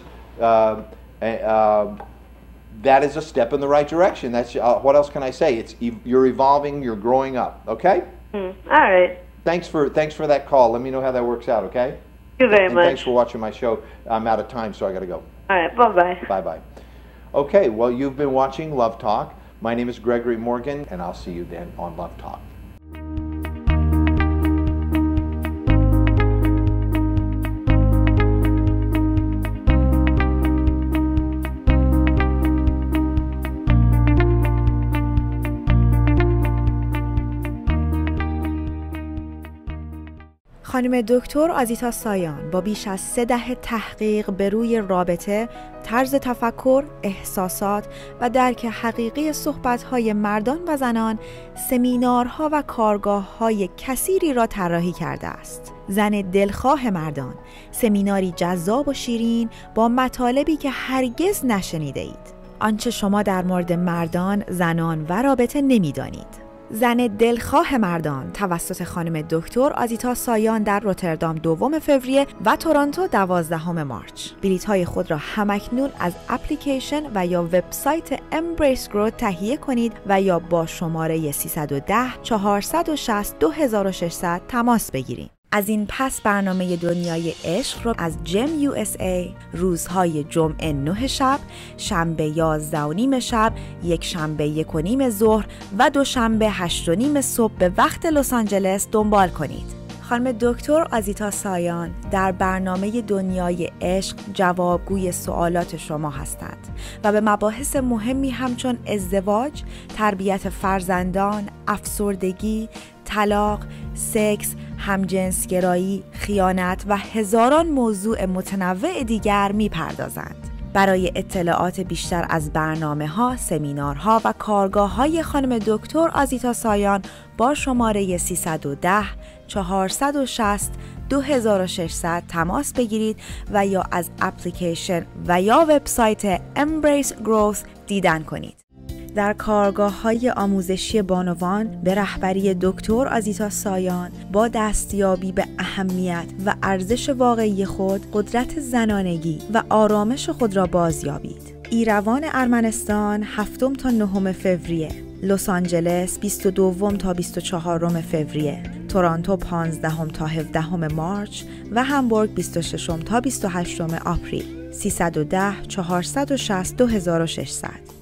that is a step in the right direction. That's what else can I say? You're evolving, you're growing up. Okay. All right. Thanks for that call. Let me know how that works out. Okay. Thank you very much. Thanks for watching my show. I'm out of time, so I got to go. All right. Bye bye. Bye bye. Okay. Well, you've been watching Love Talk. My name is Gregory Morgan, and I'll see you then on Love Talk. خانم دکتر آزیتا سایان با بیش از 3 دهه تحقیق به روی رابطه، طرز تفکر، احساسات و درک حقیقی صحبت‌های مردان و زنان، سمینارها و کارگاه‌های کثیری را طراحی کرده است. زن دلخواه مردان، سمیناری جذاب و شیرین با مطالبی که هرگز نشنیده اید. آنچه شما در مورد مردان، زنان و رابطه نمی‌دانید. زن دلخواه مردان توسط خانم دکتر آزیتا سایان در روتردام 2 فوریه و تورنتو 12 مارچ. بلیط‌های خود را همکنون از اپلیکیشن و یا وبسایت Embrace Growth تهیه کنید و یا با شماره 310 460 2600 تماس بگیرید. از این پس برنامه دنیای عشق رو از جم USA روزهای جمعه 9 شب، شنبه 11:30 شب، یک شنبه 1:30 ظهر و دوشنبه 8:30 صبح به وقت لس آنجلس دنبال کنید. خانم دکتر آزیتا سایان در برنامه دنیای عشق جوابگوی سوالات شما هستند و به مباحث مهمی همچون ازدواج، تربیت فرزندان، افسردگی، طلاق، سکس، همجنسگرایی، خیانت و هزاران موضوع متنوع دیگر می‌پردازند. برای اطلاعات بیشتر از برنامه‌ها، سمینارها و کارگاه‌های خانم دکتر آزیتا سایان با شماره 310 460 2600 تماس بگیرید و یا از اپلیکیشن و یا وبسایت Embrace Growth دیدن کنید. در کارگاه‌های آموزشی بانوان به رهبری دکتر آزیتا سایان با دستیابی به اهمیت و ارزش واقعی خود، قدرت زنانگی و آرامش خود را بازیابید. ایروان ارمنستان 7 تا 9 فوریه، لس آنجلس 22 تا 24 فوریه، تورنتو 15 تا 17 مارچ و همبورگ 26 تا 28 آپریل. 310 460 2600.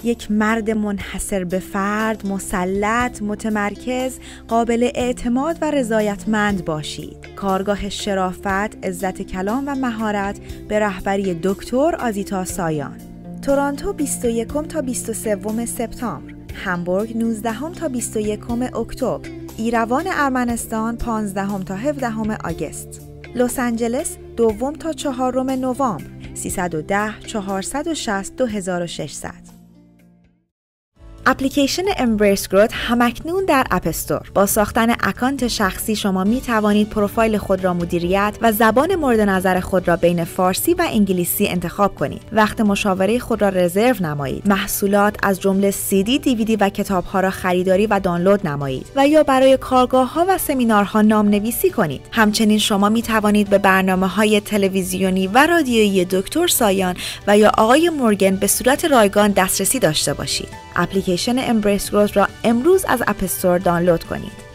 یک مرد منحصر به فرد، مسلط، متمرکز، قابل اعتماد و رضایتمند باشید. کارگاه شرافت، عزت کلام و مهارت به رهبری دکتر آزیتا سایان. تورنتو 21 تا 23 سپتامبر، همبورگ 19 تا 21 اکتبر، ایروان ارمنستان 15 تا 17 آگوست، لس آنجلس 2 تا 4 نوامبر. 310 460 2600. اپلیکیشن Embrace Growth همکنون در اپ استور. با ساختن اکانت شخصی شما می توانید پروفایل خود را مدیریت و زبان مورد نظر خود را بین فارسی و انگلیسی انتخاب کنید. وقت مشاوره خود را رزرو نمایید. محصولات از جمله CD، DVD و کتاب‌ها را خریداری و دانلود نمایید و یا برای کارگاه‌ها و سمینارها نام‌نویسی کنید. همچنین شما می توانید به برنامه‌های تلویزیونی و رادیویی دکتر سایان و یا آقای مورگن به صورت رایگان دسترسی داشته باشید. اپلیکیشن Embrace Growth را امروز از اپ استور دانلود کنید.